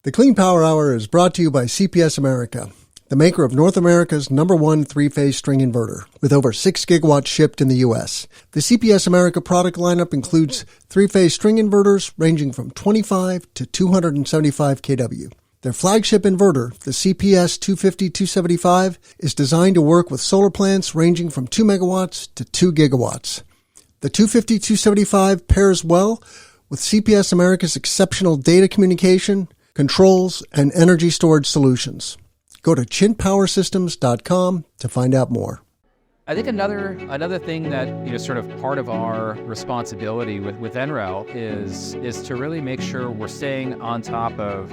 The Clean Power Hour is brought to you by CPS America, the maker of North America's #1 three-phase string inverter, with over 6 gigawatts shipped in the U.S. The CPS America product lineup includes three-phase string inverters ranging from 25 to 275 kW. Their flagship inverter, the CPS 250-275, is designed to work with solar plants ranging from 2 megawatts to 2 gigawatts. The 250-275 pairs well with CPS America's exceptional data communication, controls, and energy storage solutions. Go to chintpowersystems.com to find out more. I think another thing that sort of part of our responsibility with NREL is to really make sure we're staying on top of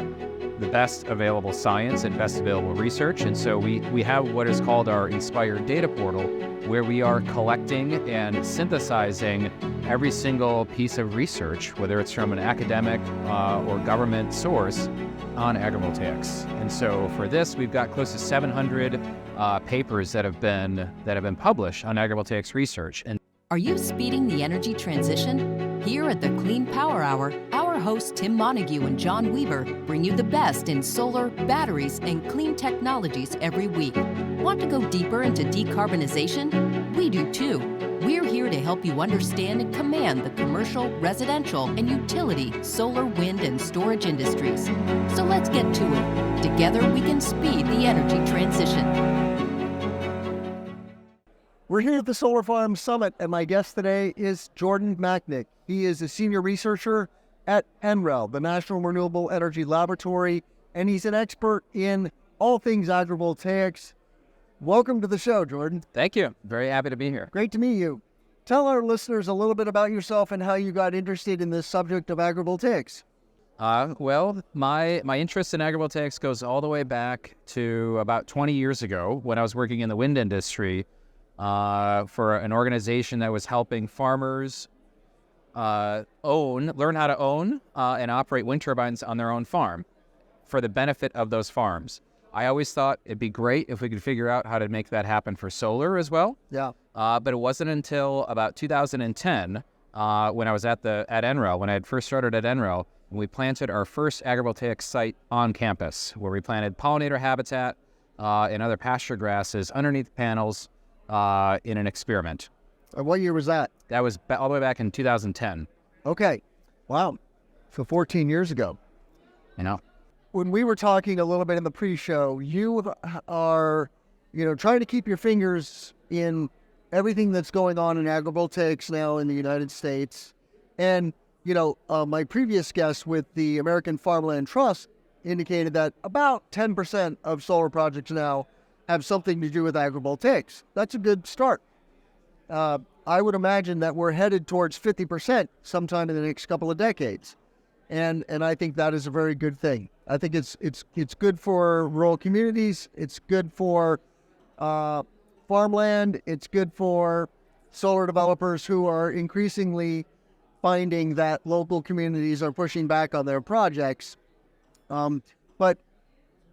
the best available science and best available research. And so we have what is called our Inspired Data Portal, where we are collecting and synthesizing every single piece of research, whether it's from an academic or government source, on agrivoltaics. And so for this, we've got close to 700 papers that have been published on agrivoltaics research. And are you speeding the energy transition? Here at the Clean Power Hour, our hosts Tim Montague and John Weaver bring you the best in solar, batteries, and clean technologies every week. Want to go deeper into decarbonization? We do too. We're here to help you understand and command the commercial, residential, and utility, solar, wind, and storage industries. So let's get to it. Together we can speed the energy transition. We're here at the Solar Farm Summit, and my guest today is Jordan Macknick. He is a senior researcher at NREL, the National Renewable Energy Laboratory, and he's an expert in all things agrivoltaics. Welcome to the show, Jordan. thank you. Very happy to be here. Great to meet you. Tell our listeners a little bit about yourself and how you got interested in this subject of agrivoltaics. Well, my interest in agrivoltaics goes all the way back to about 20 years ago when I was working in the wind industry for an organization that was helping farmers learn how to own and operate wind turbines on their own farm for the benefit of those farms. I always thought it'd be great if we could figure out how to make that happen for solar as well. Yeah. But it wasn't until about 2010 when I was at NREL, when I had first started at NREL, when we planted our first agrivoltaic site on campus, where we planted pollinator habitat and other pasture grasses underneath panels in an experiment. What year was that? That was all the way back in 2010. Okay. Wow. So 14 years ago. When we were talking a little bit in the pre-show, you are, trying to keep your fingers in everything that's going on in agrivoltaics now in the United States. And, my previous guest with the American Farmland Trust indicated that about 10% of solar projects now have something to do with agrivoltaics. That's a good start. I would imagine that we're headed towards 50% sometime in the next couple of decades. And I think that is a very good thing. I think it's good for rural communities. It's good for farmland. It's good for solar developers who are increasingly finding that local communities are pushing back on their projects. But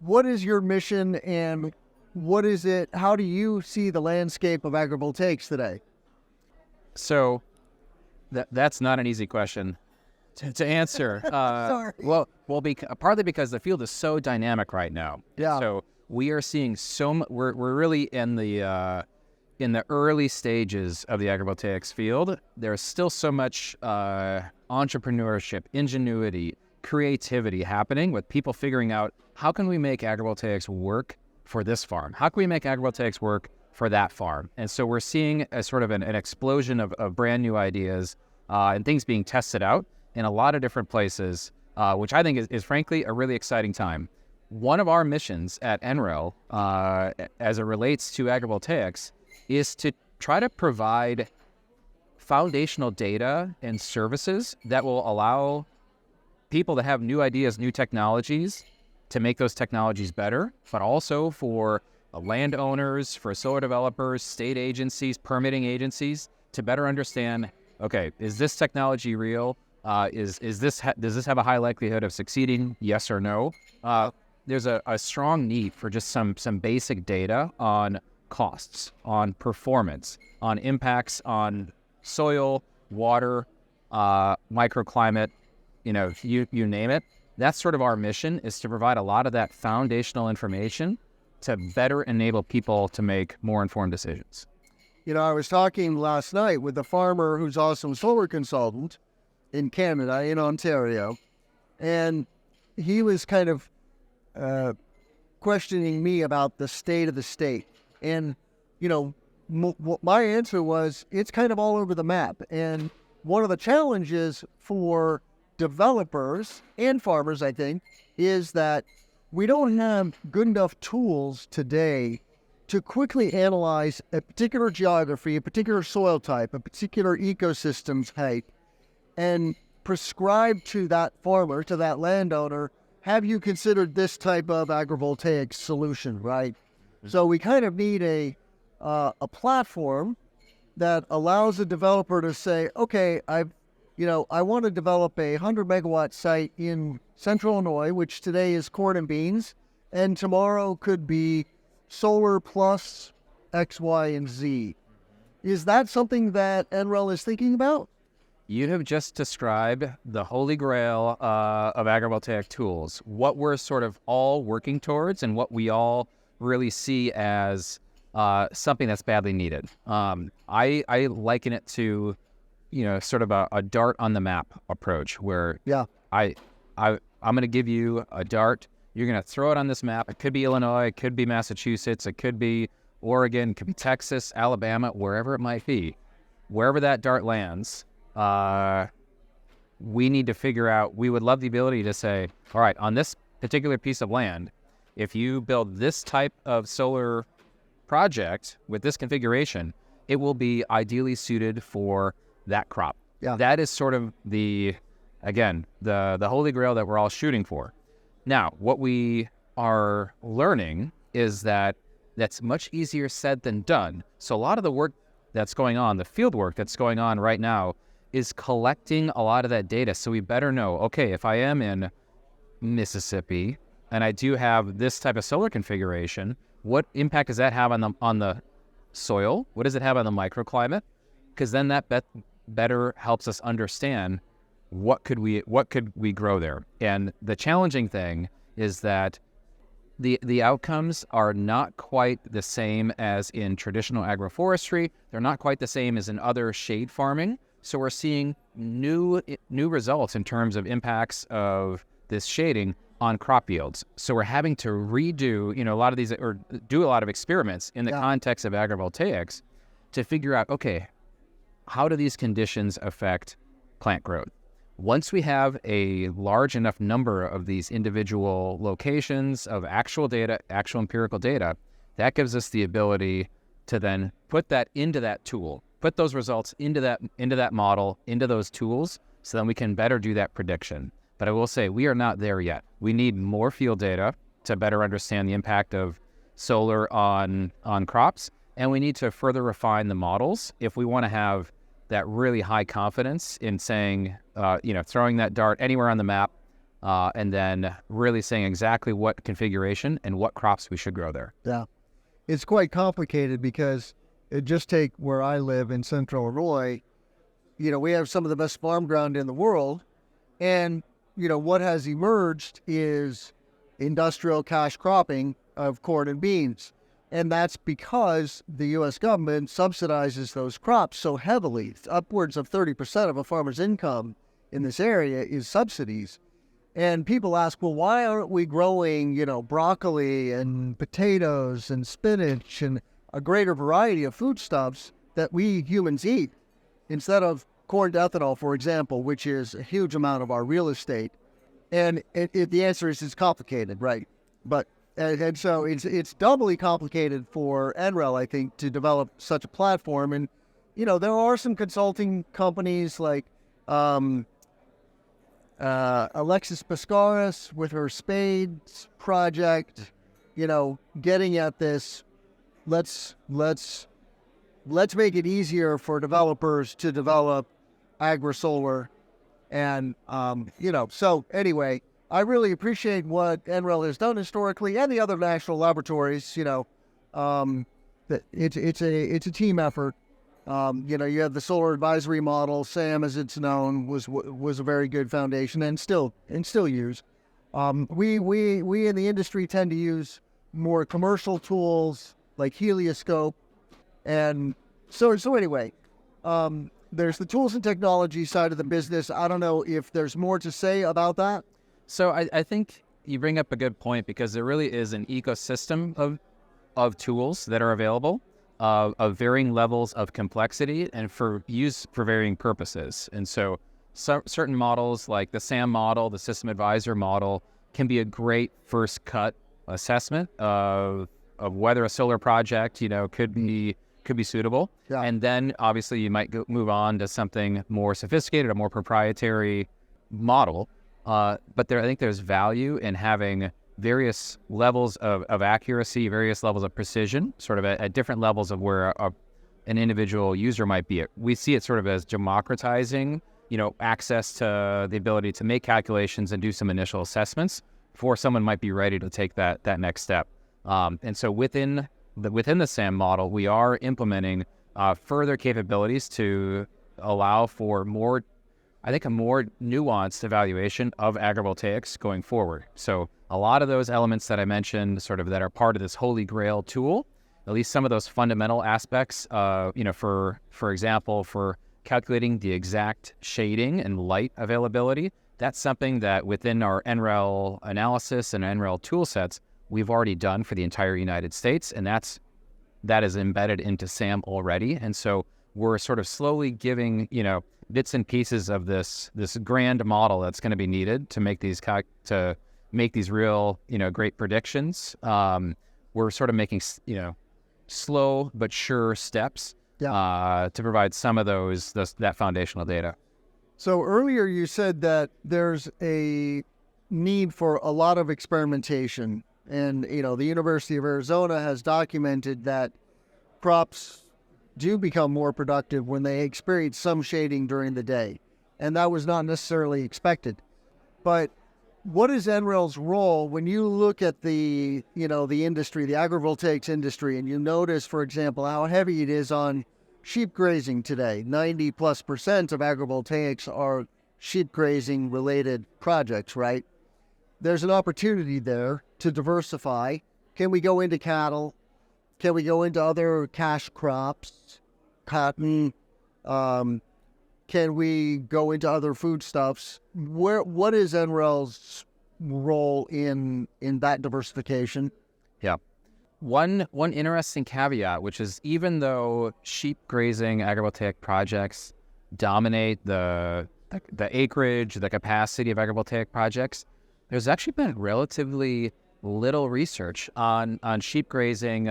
what is your mission, and what is it? How do you see the landscape of agrivoltaics today? So that's not an easy question to answer. Sorry. Well, partly because the field is so dynamic right now. Yeah. So we are seeing we're really in the early stages of the agrivoltaics field. There's still so much entrepreneurship, ingenuity, creativity happening with people figuring out, how can we make agrivoltaics work for this farm? How can we make agrivoltaics work for that farm? And so we're seeing a sort of an explosion of brand new ideas and things being tested out in a lot of different places, which I think is frankly a really exciting time. One of our missions at NREL, as it relates to agrivoltaics, is to try to provide foundational data and services that will allow people to have new ideas, new technologies, to make those technologies better, but also for landowners, for solar developers, state agencies, permitting agencies, to better understand, okay, is this technology real? Does this have a high likelihood of succeeding? Yes or no? There's a strong need for just some basic data on costs, on performance, on impacts on soil, water, microclimate, you name it. that's sort of our mission, is to provide a lot of that foundational information to better enable people to make more informed decisions. I was talking last night with a farmer who's also a solar consultant in Canada, in Ontario, and he was kind of questioning me about the state of the state. And, my answer was, it's kind of all over the map. And one of the challenges for developers and farmers, I think, is that we don't have good enough tools today to quickly analyze a particular geography, a particular soil type, a particular ecosystem type, and prescribe to that farmer, to that landowner, have you considered this type of agrivoltaic solution, right? So we kind of need a platform that allows a developer to say, okay, I want to develop a 100 megawatt site in central Illinois, which today is corn and beans, and tomorrow could be solar plus X, Y, and Z. Is that something that NREL is thinking about? You have just described the holy grail of agrivoltaic tools, what we're sort of all working towards and what we all really see as something that's badly needed. I liken it to, sort of a dart on the map approach, where I'm going to give you a dart. You're going to throw it on this map. It could be Illinois, it could be Massachusetts, it could be Oregon, it could be Texas, Alabama, wherever it might be. Wherever that dart lands, we need to figure out, we would love the ability to say, all right, on this particular piece of land, if you build this type of solar project with this configuration, it will be ideally suited for that crop. Yeah. That is sort of the holy grail that we're all shooting for. Now, what we are learning is that that's much easier said than done. So a lot of the work that's going on, the field work that's going on right now, is collecting a lot of that data. So we better know, okay, if I am in Mississippi and I do have this type of solar configuration, what impact does that have on the soil? What does it have on the microclimate? Because then that better helps us understand what could we grow there. And the challenging thing is that the outcomes are not quite the same as in traditional agroforestry. They're not quite the same as in other shade farming. So we're seeing new results in terms of impacts of this shading on crop yields. So we're having to redo, a lot of these, or do a lot of experiments in the context of agrivoltaics to figure out, okay, how do these conditions affect plant growth? Once we have a large enough number of these individual locations of actual data, actual empirical data, that gives us the ability to then put that into that tool, put those results into that model, into those tools, so then we can better do that prediction. But I will say, we are not there yet. We need more field data to better understand the impact of solar on crops, and we need to further refine the models if we want to have that really high confidence in saying, throwing that dart anywhere on the map, and then really saying exactly what configuration and what crops we should grow there. Yeah. It's quite complicated because just take where I live in central Illinois, we have some of the best farm ground in the world, and what has emerged is industrial cash cropping of corn and beans. And that's because the U.S. government subsidizes those crops so heavily. It's upwards of 30% of a farmer's income in this area is subsidies. And people ask, well, why aren't we growing, broccoli and potatoes and spinach and a greater variety of foodstuffs that we humans eat instead of corn to ethanol, for example, which is a huge amount of our real estate? And the answer is it's complicated, right? But and so it's doubly complicated for NREL, I think, to develop such a platform. And there are some consulting companies like Alexis Piscaris with her Spades project, getting at this. Let's make it easier for developers to develop agrisolar, and So anyway, I really appreciate what NREL has done historically, and the other national laboratories. That it's a team effort. You have the solar advisory model. SAM, as it's known, was a very good foundation and still used. We in the industry tend to use more commercial tools like helioscope, and so anyway, there's the tools and technology side of the business. I don't know if there's more to say about that. So I think you bring up a good point, because there really is an ecosystem of tools that are available, of varying levels of complexity and for use for varying purposes. And so certain models like the SAM model, the System Advisor model, can be a great first cut assessment of whether a solar project, could be suitable. Yeah. And then obviously you might move on to something more sophisticated, a more proprietary model. But I think there's value in having various levels of accuracy, various levels of precision, sort of at different levels of where an individual user might be. We see it sort of as democratizing, access to the ability to make calculations and do some initial assessments before someone might be ready to take that next step. And so within the SAM model, we are implementing further capabilities to allow for a more nuanced evaluation of agrivoltaics going forward. So a lot of those elements that I mentioned, sort of that are part of this holy grail tool, at least some of those fundamental aspects, for example, for calculating the exact shading and light availability, that's something that within our NREL analysis and NREL tool sets, we've already done for the entire United States, and that is embedded into SAM already. And so we're sort of slowly giving, bits and pieces of this grand model that's going to be needed to make these real, great predictions. We're sort of making, slow but sure steps to provide some of that foundational data. So earlier you said that there's a need for a lot of experimentation, and the University of Arizona has documented that crops do become more productive when they experience some shading during the day, and that was not necessarily expected. But what is NREL's role when you look at the industry, the agrivoltaics industry, and you notice, for example, how heavy it is on sheep grazing today? 90+% of agrivoltaics are sheep grazing related projects, right? There's an opportunity there to diversify. Can we go into cattle? Can we go into other cash crops, cotton? Can we go into other foodstuffs? What is NREL's role in that diversification? Yeah. One interesting caveat, which is even though sheep grazing agrivoltaic projects dominate the acreage, the capacity of agrivoltaic projects, there's actually been relatively little research on sheep grazing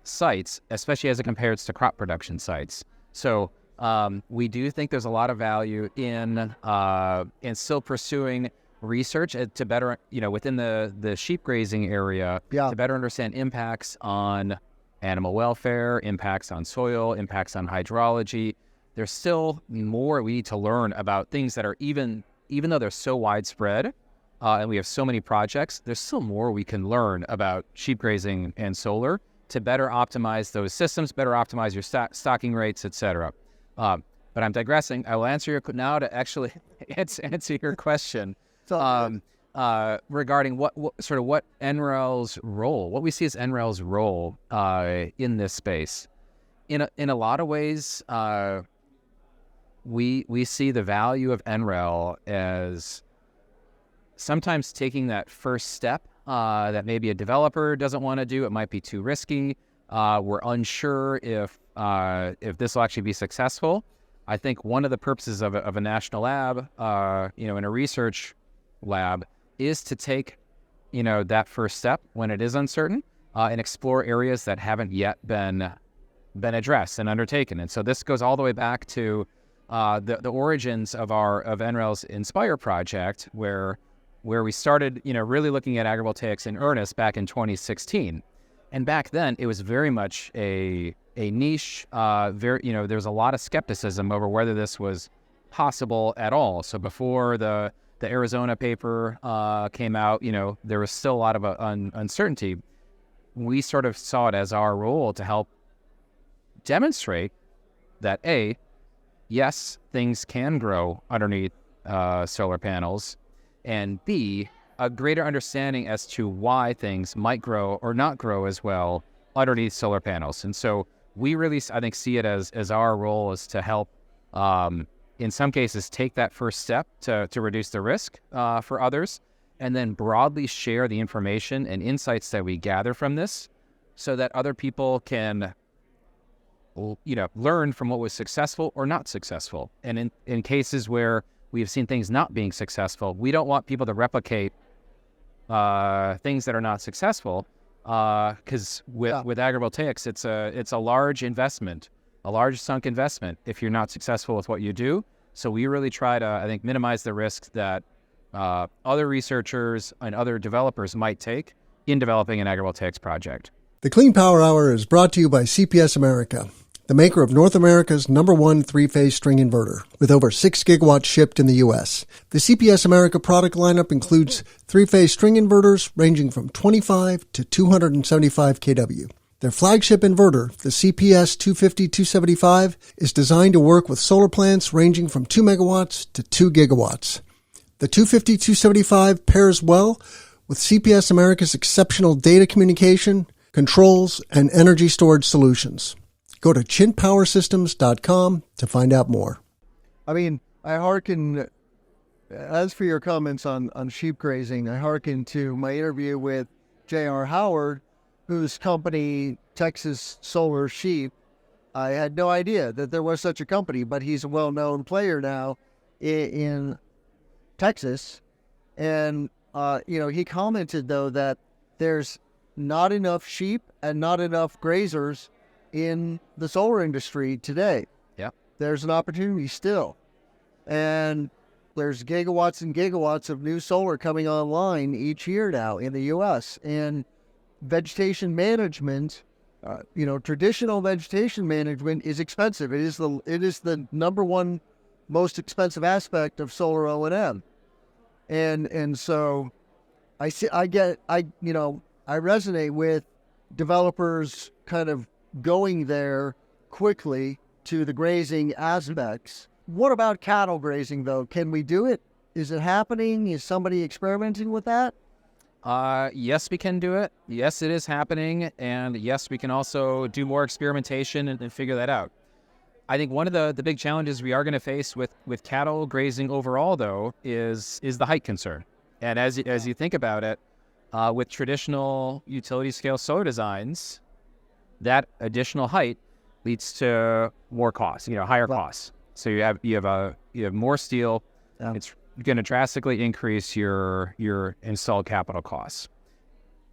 sites, especially as it compares to crop production sites. So we do think there's a lot of value in still pursuing research to better, within the sheep grazing area, to better understand impacts on animal welfare, impacts on soil, impacts on hydrology. There's still more we need to learn about things that are even though they're so widespread, and we have so many projects, there's still more we can learn about sheep grazing and solar to better optimize those systems, better optimize your stocking rates, etc. But I'm digressing. I will answer your now to actually answer your question regarding what NREL's role, what we see as NREL's role in this space. In a lot of ways, we see the value of NREL as sometimes taking that first step that maybe a developer doesn't want to do. It might be too risky. We're unsure if this will actually be successful. I think one of the purposes of a national lab, in a research lab, is to take, that first step when it is uncertain and explore areas that haven't yet been addressed and undertaken. And so this goes all the way back to the origins of NREL's Inspire project, where we started, really looking at agrivoltaics in earnest back in 2016. And back then, it was very much a niche. There was a lot of skepticism over whether this was possible at all. So before the Arizona paper came out, there was still a lot of uncertainty. We sort of saw it as our role to help demonstrate that yes, things can grow underneath solar panels, and B, a greater understanding as to why things might grow or not grow as well underneath solar panels. And so we really, I think, see it as our role is to help, in some cases, take that first step to reduce the risk for others, and then broadly share the information and insights that we gather from this so that other people can, learn from what was successful or not successful. And in cases where we've seen things not being successful, we don't want people to replicate things that are not successful, because with agrivoltaics, it's a large investment, a large sunk investment if you're not successful with what you do. So we really try to, I think, minimize the risk that other researchers and other developers might take in developing an agrivoltaics project. The Clean Power Hour is brought to you by CPS America, the maker of North America's #1 three-phase string inverter, with over 6 gigawatts shipped in the U.S. The CPS America product lineup includes three-phase string inverters ranging from 25 to 275 kW. Their flagship inverter, the CPS 250-275, is designed to work with solar plants ranging from 2 megawatts to 2 gigawatts. The 250-275 pairs well with CPS America's exceptional data communication, controls, and energy storage solutions. Go to chintpowersystems.com to find out more. I mean, I hearken, as for your comments on sheep grazing, I hearken to my interview with J.R. Howard, whose company, Texas Solar Sheep. I had no idea that there was such a company, but he's a well-known player now in Texas. And, he commented, though, that there's not enough sheep and not enough grazers in the solar industry today. Yeah. There's an opportunity still. And there's gigawatts and gigawatts of new solar coming online each year now in the U.S. And vegetation management, traditional vegetation management is expensive. It is the number one most expensive aspect of solar O&M. And so I resonate with developers kind of going there quickly to the grazing aspects. What about cattle grazing, though? Can we do it? Is it happening? Is somebody experimenting with that? Yes, we can do it. Yes, it is happening. And yes, we can also do more experimentation and figure that out. I think one of the big challenges we are going to face with cattle grazing overall, though, is the height concern. And as you think about it, with traditional utility scale solar designs, that additional height leads to more costs, higher costs. So you have more steel. Yeah. It's going to drastically increase your installed capital costs.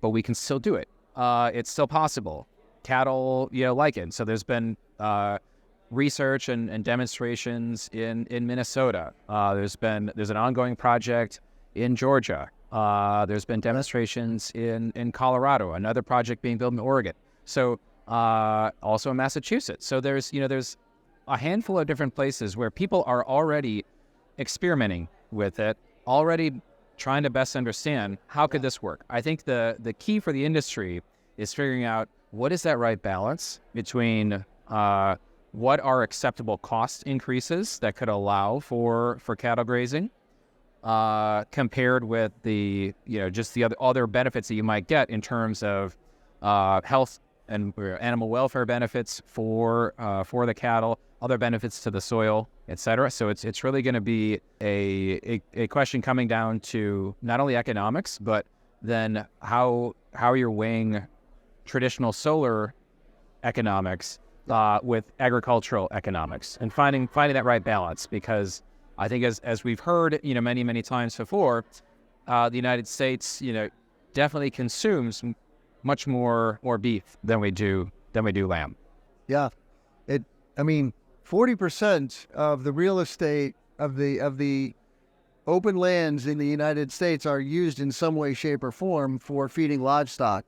But we can still do it. It's still possible. Cattle, like it. So there's been research and demonstrations in Minnesota. There's an ongoing project in Georgia. There's been demonstrations in Colorado, another project being built in Oregon. So also in Massachusetts. So there's a handful of different places where people are already experimenting with it, already trying to best understand how could this work. I think the key for the industry is figuring out what is that right balance between what are acceptable cost increases that could allow for cattle grazing, compared with the just the other benefits that you might get in terms of health and animal welfare benefits for the cattle, other benefits to the soil, etc. So it's really going to be a question coming down to not only economics, but then how you're weighing traditional solar economics with agricultural economics and finding that right balance. Because I think as we've heard many times before, the United States definitely consumes much more beef than we do lamb. Yeah, 40% of the real estate of the open lands in the United States are used in some way, shape, or form for feeding livestock.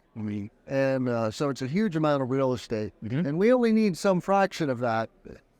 And so it's a huge amount of real estate, and we only need some fraction of that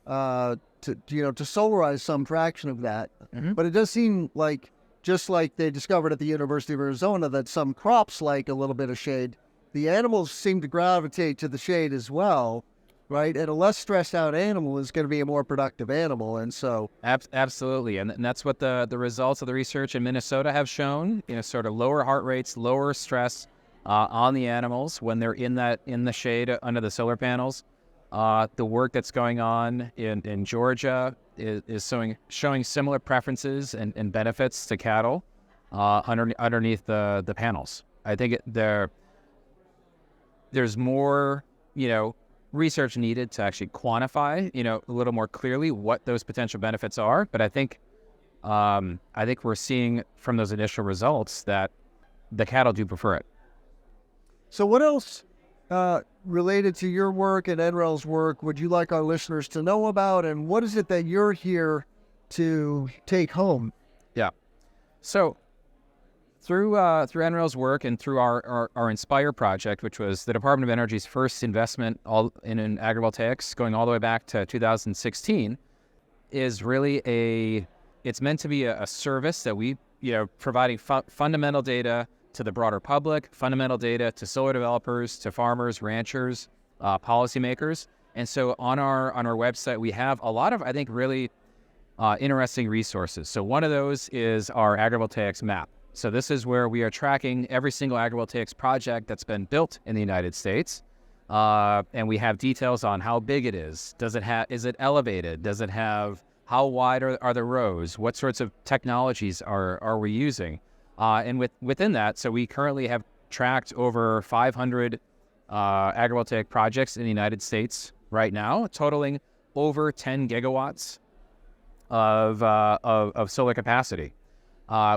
to solarize some fraction of that. But it does seem like, just like they discovered at the University of Arizona, that some crops like a little bit of shade. The animals seem to gravitate to the shade as well. right? And a less stressed out animal is going to be a more productive animal. And so, Absolutely, and that's what the results of the research in Minnesota have shown. Sort of lower heart rates, lower stress on the animals when they're in the shade under the solar panels. The work that's going on in Georgia is showing similar preferences and benefits to cattle underneath the panels. I think there's more research needed to actually quantify a little more clearly what those potential benefits are. But I think we're seeing from those initial results that the cattle do prefer it. So what else related to your work and NREL's work would you like our listeners to know about, and what is it that you're here to take home? Yeah. So through NREL's work and through our Inspire project, which was the Department of Energy's first investment in agrivoltaics going all the way back to 2016, is really it's meant to be a service that we, providing fundamental data to the broader public, fundamental data to solar developers, to farmers, ranchers, policymakers. And so on our website, we have a lot of, I think, really interesting resources. So one of those is our agrivoltaics map. So this is where we are tracking every single agrivoltaics project that's been built in the United States. And we have details on how big it is. Is it elevated? Does it have, how wide are the rows? What sorts of technologies are we using? And within that, so we currently have tracked over 500 agrivoltaic projects in the United States right now, totaling over 10 gigawatts of solar capacity.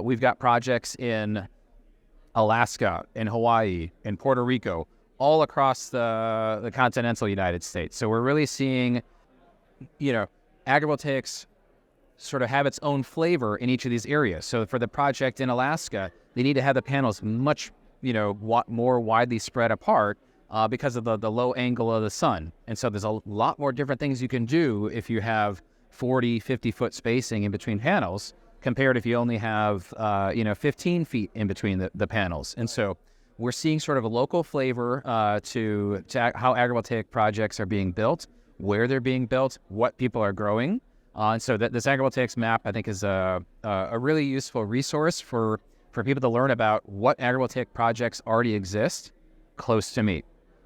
We've got projects in Alaska, in Hawaii, in Puerto Rico, all across the continental United States. So we're really seeing, agrivoltaics sort of have its own flavor in each of these areas. So for the project in Alaska, they need to have the panels much, more widely spread apart because of the low angle of the sun. And so there's a lot more different things you can do if you have 40, 50-foot spacing in between panels compared if you only have, 15 feet in between the panels. And so we're seeing sort of a local flavor to how agrivoltaic projects are being built, where they're being built, what people are growing. And so this agrivoltaics map, I think, is a really useful resource for people to learn about what agrivoltaic projects already exist close to me.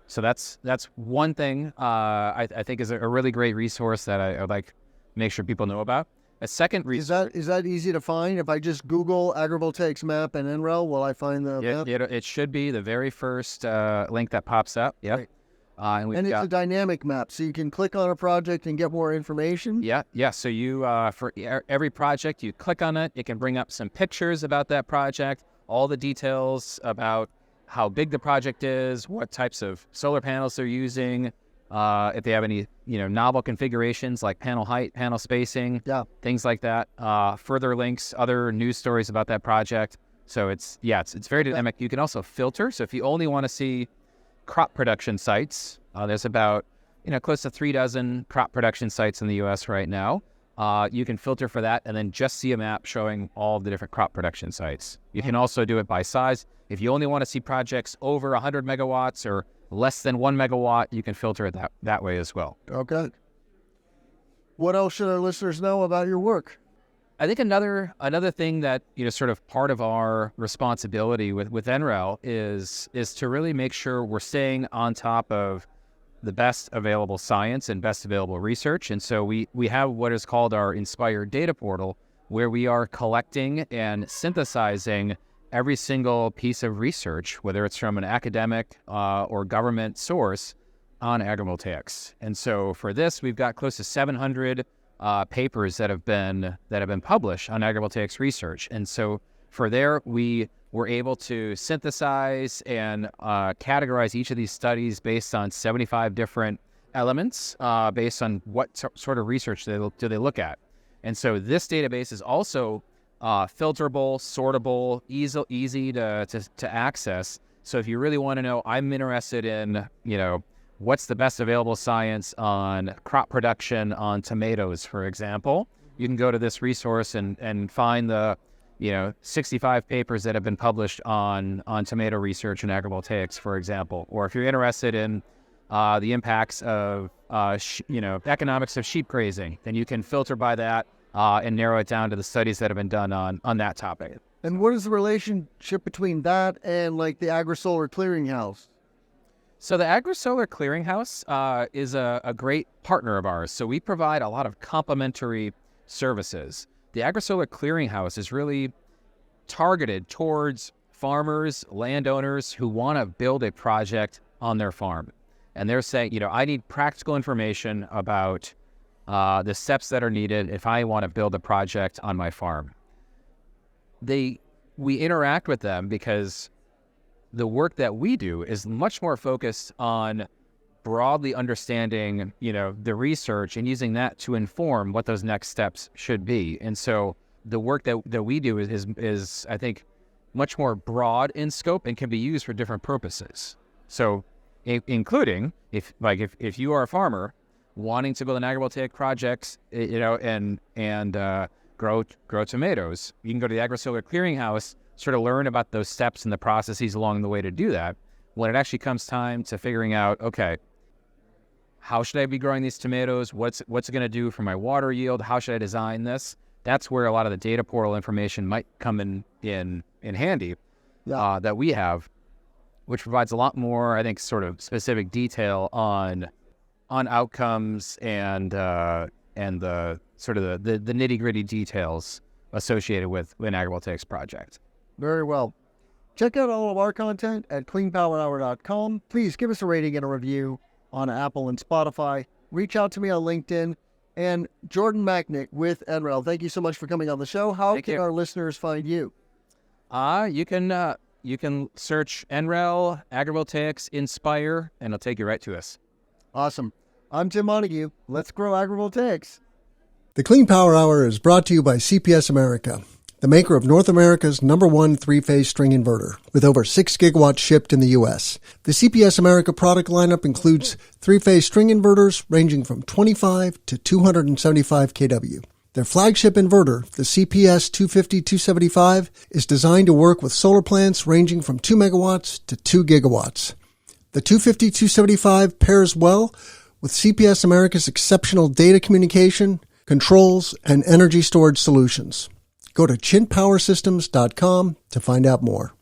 So that's one thing I think is a really great resource that I would like to make sure people know about. A second resource. Is that easy to find? If I just Google agrivoltaics map and NREL, will I find the map? It should be the very first link that pops up. Yep. Right. And it's a dynamic map, so you can click on a project and get more information? Yeah. So you, for every project, you click on it, it can bring up some pictures about that project, all the details about how big the project is, what types of solar panels they're using, if they have any, novel configurations like panel height, panel spacing, things like that. Further links, other news stories about that project. So it's very dynamic. You can also filter. So if you only want to see crop production sites, there's about close to 36 crop production sites in the U.S. right now. You can filter for that and then just see a map showing all the different crop production sites. You can also do it by size. If you only want to see projects over 100 megawatts or less than 1 megawatt, you can filter it that way as well. Okay. What else should our listeners know about your work? I think another thing that sort of part of our responsibility with NREL is to really make sure we're staying on top of the best available science and best available research. And so we have what is called our Inspire data portal, where we are collecting and synthesizing every single piece of research, whether it's from an academic or government source, on agrivoltaics. And so for this, we've got close to 700 papers that have been published on agrivoltaics research. And so for there, we were able to synthesize and categorize each of these studies based on 75 different elements, based on what sort of research do they look at. And so this database is also filterable, sortable, easy to access. So if you really want to know, I'm interested in, what's the best available science on crop production on tomatoes, for example, you can go to this resource and find the 65 papers that have been published on tomato research and agrivoltaics, for example. Or if you're interested in the impacts of, economics of sheep grazing, then you can filter by that and narrow it down to the studies that have been done on that topic. And what is the relationship between that and like the Agrisolar Clearinghouse? So the Agrisolar Clearinghouse is a great partner of ours. So we provide a lot of complementary services. The Agrisolar Clearinghouse is really targeted towards farmers, landowners who want to build a project on their farm. And they're saying, I need practical information about the steps that are needed if I want to build a project on my farm. We interact with them because the work that we do is much more focused on broadly understanding, the research and using that to inform what those next steps should be. And so the work that we do is I think, much more broad in scope and can be used for different purposes. So including if you are a farmer wanting to build an agrivoltaic project, and grow tomatoes, you can go to the Agrisolar Clearinghouse, sort of learn about those steps and the processes along the way to do that. When it actually comes time to figuring out, okay, how should I be growing these tomatoes? What's it going to do for my water yield? How should I design this? That's where a lot of the data portal information might come in handy that we have, which provides a lot more, I think, sort of specific detail on outcomes and the sort of the nitty-gritty details associated with an agrivoltaics project. Very well. Check out all of our content at cleanpowerhour.com. Please give us a rating and a review on Apple and Spotify. Reach out to me on LinkedIn. And Jordan Macknick with NREL, thank you so much for coming on the show. How can our listeners find you? You can search NREL, Agrivoltaics, Inspire, and it'll take you right to us. Awesome. I'm Tim Montague. Let's grow agrivoltaics. The Clean Power Hour is brought to you by CPS America, the maker of North America's #1 three-phase string inverter, with over 6 gigawatts shipped in the U.S. The CPS America product lineup includes three-phase string inverters ranging from 25 to 275 kW. Their flagship inverter, the CPS 250-275, is designed to work with solar plants ranging from 2 megawatts to 2 gigawatts. The 250-275 pairs well with CPS America's exceptional data communication, controls, and energy storage solutions. Go to chintpowersystems.com to find out more.